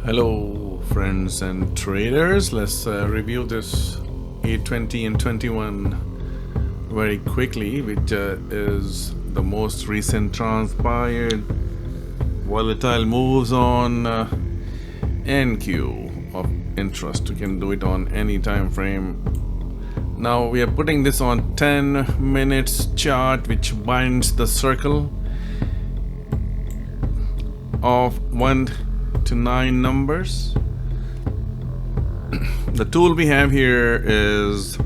Hello friends and traders, let's review this 820 and 21 very quickly, which is the most recent transpired volatile moves on NQ of interest. You can do it on any time frame. Now we are putting this on 10 minutes chart, which binds the circle of 1 to 9 numbers. The tool we have here is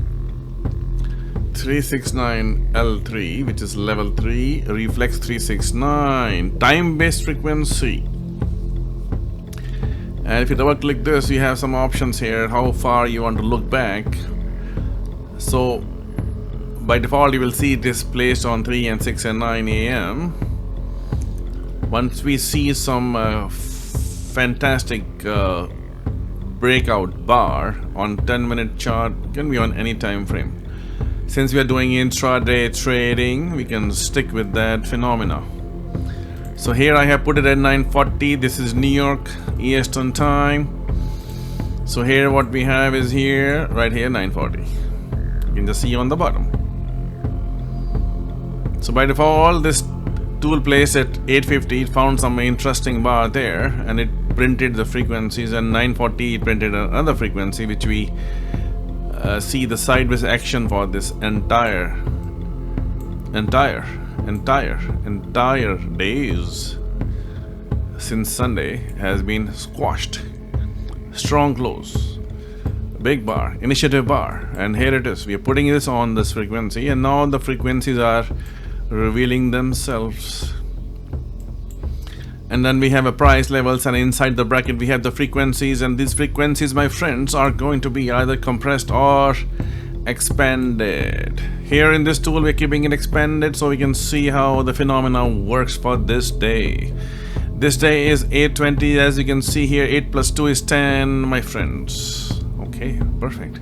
369L3, which is level 3, Reflex 369, time-based frequency. And if you double click this, you have some options here, how far you want to look back. So by default you will see this placed on 3 and 6 and 9 a.m. Once we see some fantastic breakout bar on 10-minute chart, can be on any time frame. Since we are doing intraday trading, we can stick with that phenomena. So here I have put it at 9:40. This is New York Eastern time. So here what we have is here, right here, 9:40. You can just see on the bottom. So by default, this tool placed at 8:50, it found some interesting bar there and it printed the frequencies, and 9:40 it printed another frequency, which we see the sideways action for this entire days since Sunday has been squashed. Strong close, big bar, initiative bar, and here it is. We are putting this on this frequency, and now the frequencies are revealing themselves. And then we have a price levels, and inside the bracket we have the frequencies, and these frequencies, my friends, are going to be either compressed or expanded. Here in this tool we're keeping it expanded so we can see how the phenomena works for this day. This day is 8:20, as you can see here. 8 plus 2 is 10, my friends. Okay, perfect.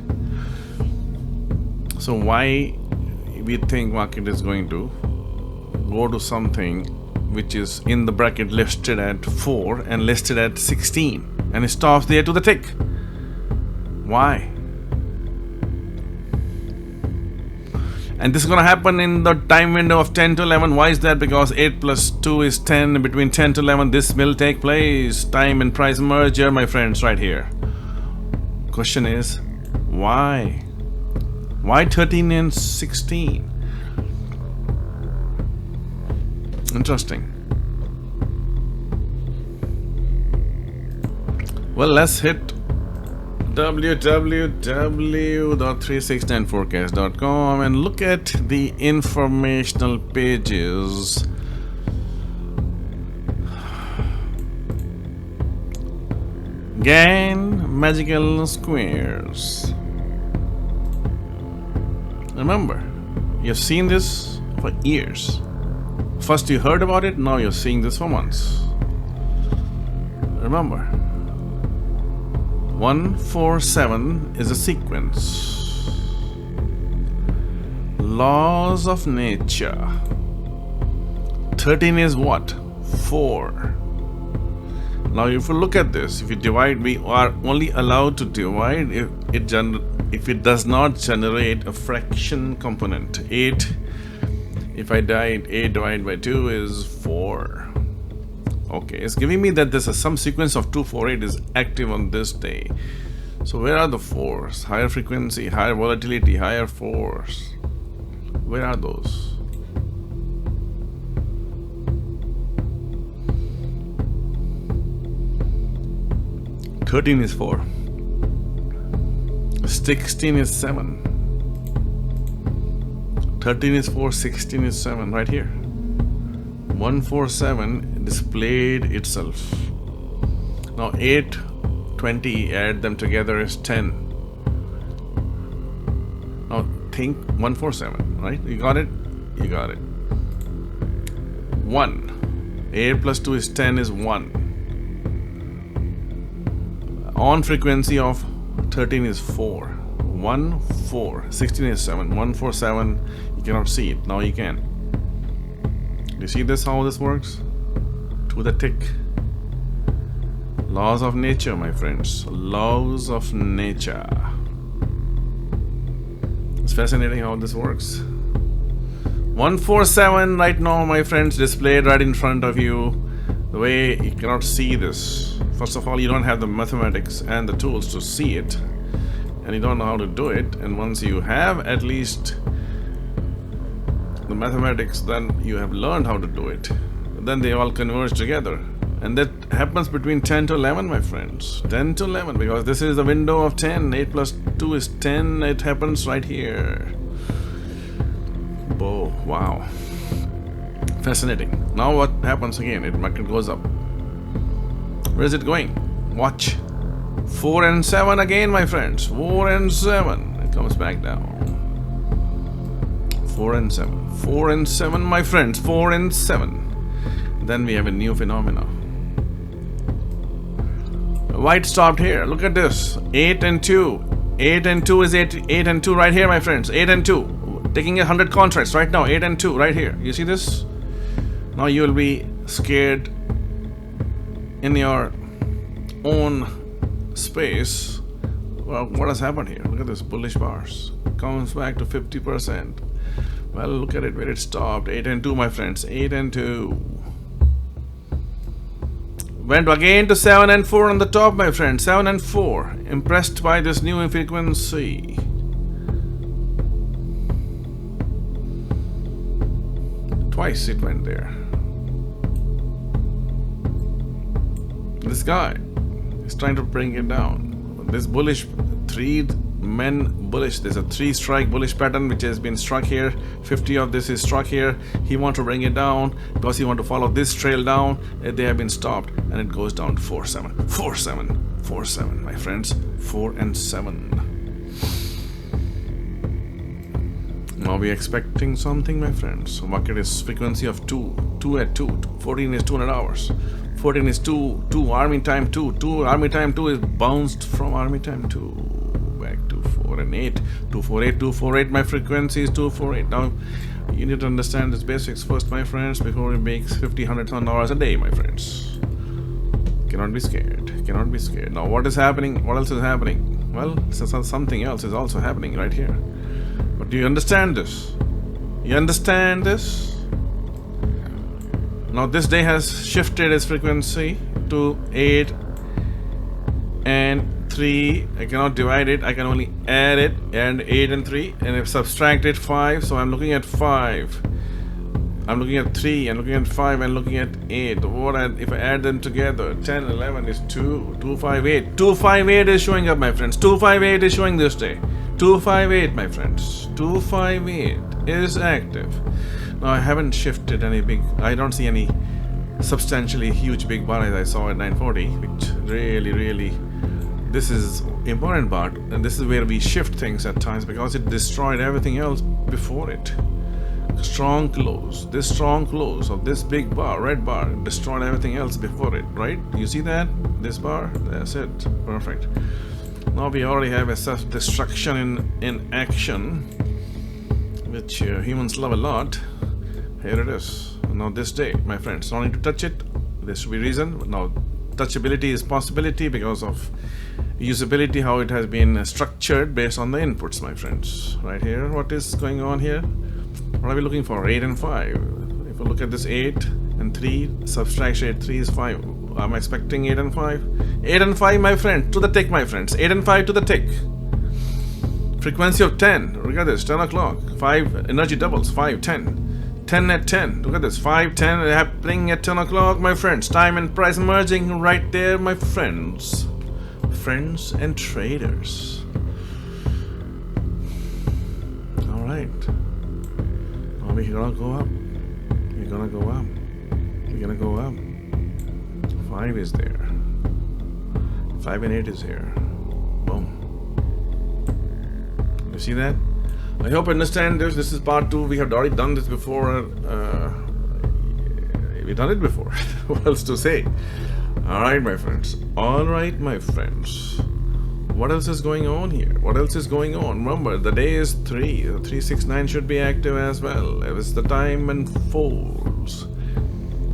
So why we think market is going to go to something which is in the bracket listed at 4 and listed at 16, and it stops there to the tick? Why? And this is going to happen in the time window of 10 to 11. Why is that? Because 8 plus 2 is 10. Between 10 to 11 this will take place. Time and price merger, my friends, right here. Question is, why? Why 13 and 16? Interesting. Well, let's hit www.369forecast.com and look at the informational pages. Gann magical squares. Remember, you've seen this for years. First you heard about it, now you're seeing this for months. Remember, 147 is a sequence. Laws of nature. 13 is what? 4. Now if you look at this, if you divide, we are only allowed to divide if it does not generate a fraction component. 8, if I divide 8 divided by 2 is 4. Okay, it's giving me that there's some sequence of 248 is active on this day. So where are the 4s? Higher frequency, higher volatility, higher 4s. Where are those? $13 is 4. 16 is 7. 13 is 4, 16 is 7, right here. 147 displayed itself. Now 8, 20, add them together is 10. Now think 147, right? You got it? You got it. 1. 8 plus 2 is 10 is 1. On frequency of 13 is 4. 1, 4. 16 is 7. 147, you cannot see it. Now you can. Do you see this, how this works? To the tick. Laws of nature, my friends. Laws of nature. It's fascinating how this works. 147 right now, my friends, displayed right in front of you. The way you cannot see this. First of all, you don't have the mathematics and the tools to see it. And you don't know how to do it. And once you have at least the mathematics, then you have learned how to do it. Then they all converge together. And that happens between 10 to 11, my friends. 10 to 11, because this is the window of 10. 8 plus 2 is 10. It happens right here. Oh, wow. Fascinating. Now what happens again? Market goes up. Where is it going? Watch. 4 and 7 again, my friends. 4 and 7. It comes back down. 4 and 7. 4 and 7, my friends. 4 and 7. Then we have a new phenomena. White stopped here. Look at this. 8 and 2. 8 and 2 is 8 and 2 right here, my friends. 8 and 2. Taking 100 contracts right now. 8 and 2 right here. You see this? Now you will be scared in your own space. Well, what has happened here? Look at this bullish bars. Comes back to 50%. Well, look at it where it stopped. 8 and 2, my friends. 8 and 2. Went again to 7 and 4 on the top, my friend. 7 and 4. Impressed by this new frequency. Twice it went there. This guy is trying to bring it down. This bullish, 3 men bullish. There's a 3 strike bullish pattern which has been struck here. 50 of this is struck here. He wants to bring it down because he wants to follow this trail down. They have been stopped and it goes down to 4-7. 4-7. 4-7, my friends. 4 and 7. Now we're expecting something, my friends. So market is frequency of 2. 2 at 2. 14 is 200 hours. 14 is 2. 2 army time 2. 2 army time 2 is bounced from army time 2. Back to 4 and 8. 248, 248. My frequency is 248. Now you need to understand this basics first, my friends, before it makes $50, $100,000 a day, my friends. Cannot be scared. Cannot be scared. Now what is happening? What else is happening? Well, something else is also happening right here. But do you understand this? You understand this? Now this day has shifted its frequency to 8 and 3. I cannot divide it. I can only add it. And 8 and 3. And I've subtracted 5. So I'm looking at 5. I'm looking at 3. I'm looking at 5. And looking at 8. If I add them together, 10, 11 is 2. 258. 258 is showing up, my friends. 258 is showing this day. 258, my friends. 258 is active. Now I haven't shifted any big. I don't see any substantially huge big bar as I saw at 940, which really this is important part, and this is where we shift things at times because it destroyed everything else before it. Strong close. This strong close of this big bar, red bar, destroyed everything else before it, right? You see that? This bar? That's it. Perfect. Now we already have a self-destruction in action, which humans love a lot. Here it is. Now this day, my friends, no need to touch it. There should be reason. Now touchability is possibility because of usability, how it has been structured based on the inputs, my friends. Right here, what is going on here? What are we looking for? 8 and 5. If we look at this 8 and 3, subtract 8, 3 is 5. I'm expecting 8 and 5. 8 and 5, my friend, to the tick, my friends. 8 and 5 to the tick. Frequency of 10. Look at this, 10 o'clock. 5 energy doubles, 5, 10. 10 at 10. Look at this, 5, 10 happening at 10 o'clock, my friends. Time and price merging right there, my friends. Friends and traders. All right. Now we're gonna go up. We're gonna go up. We're gonna go up. 5 is there. 5 and 8 is here. Boom. You see that? I hope you understand this. This is part 2. We have already done this before. We've done it before. What else to say? Alright, my friends. Alright, my friends. What else is going on here? What else is going on? Remember, the day is 3. The 369 should be active as well. It was the time unfolds.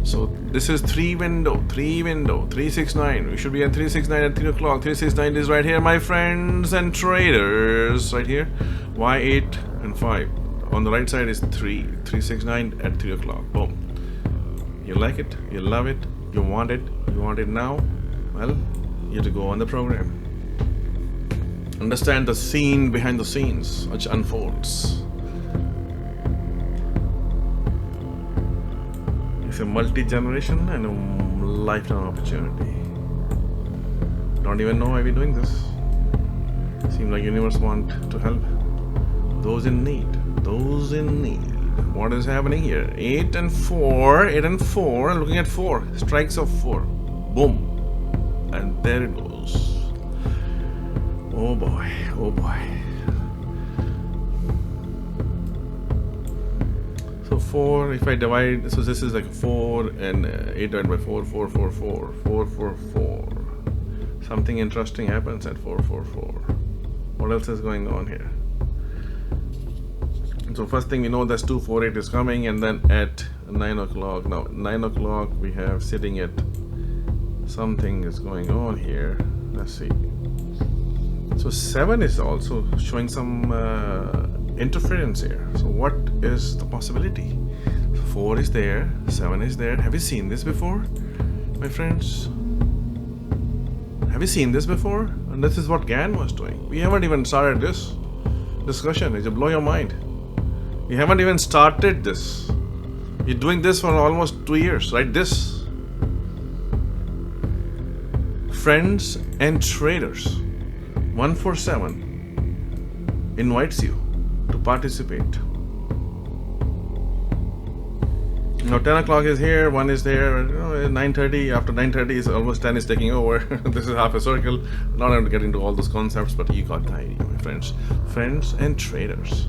So This is 369. We should be at 369 at 3 o'clock. 369 is right here, my friends and traders. Right here. Y8 and 5. On the right side is 369 at 3 o'clock. Boom. You like it? You love it? You want it? You want it now? Well, you have to go on the program. Understand the scene behind the scenes which unfolds. It's a multi-generation and a lifetime opportunity. Don't even know why we're doing this. Seems like universe want to help those in need. Those in need. What is happening here? 8 and 4. 8 and 4. Looking at 4. Strikes of 4. Boom. And there it goes. Oh boy. Oh boy. So 4, if I divide, so this is like 4 and 8 divided by 4, 4, 4, 4, 4, 4, 4. Something interesting happens at 4, 4, 4. What else is going on here? So first thing we know that's 248 is coming, and then at 9 o'clock, now 9 o'clock we have sitting at something is going on here. Let's see. So 7 is also showing some interference here. So what is the possibility? 4 is there, 7 is there. Have you seen this before, my friends? Have you seen this before? And this is what GAN was doing. We haven't even started this discussion. It will blow your mind. We haven't even started this. You're doing this for almost 2 years, right? This. Friends and traders. 147 invites you to participate. Now 10 o'clock is here, 1 is there, 9:30, after 9:30 is almost 10 is taking over. This is half a circle. Not going to get into all those concepts, but you got the idea, my friends. Friends and traders.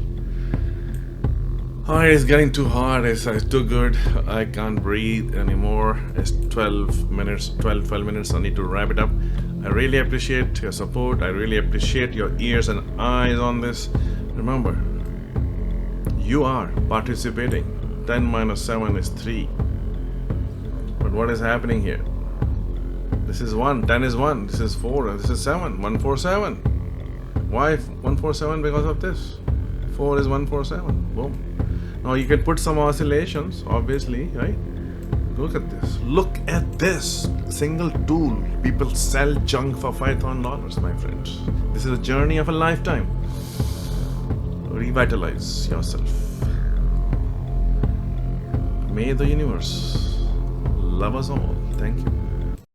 Oh, it's getting too hot. It's too good. I can't breathe anymore. It's 12 minutes. I need to wrap it up. I really appreciate your support. I really appreciate your ears and eyes on this. Remember, you are participating. 10 minus 7 is 3. But what is happening here? This is 1. 10 is 1. This is 4. And this is 7. 147. Why 147? Because of this. 4 is 147. Boom. Now you can put some oscillations, obviously, right? Look at this. Look at this. Single tool. People sell junk for $5,000, my friends. This is a journey of a lifetime. Revitalize yourself. May the universe love us all. Thank you.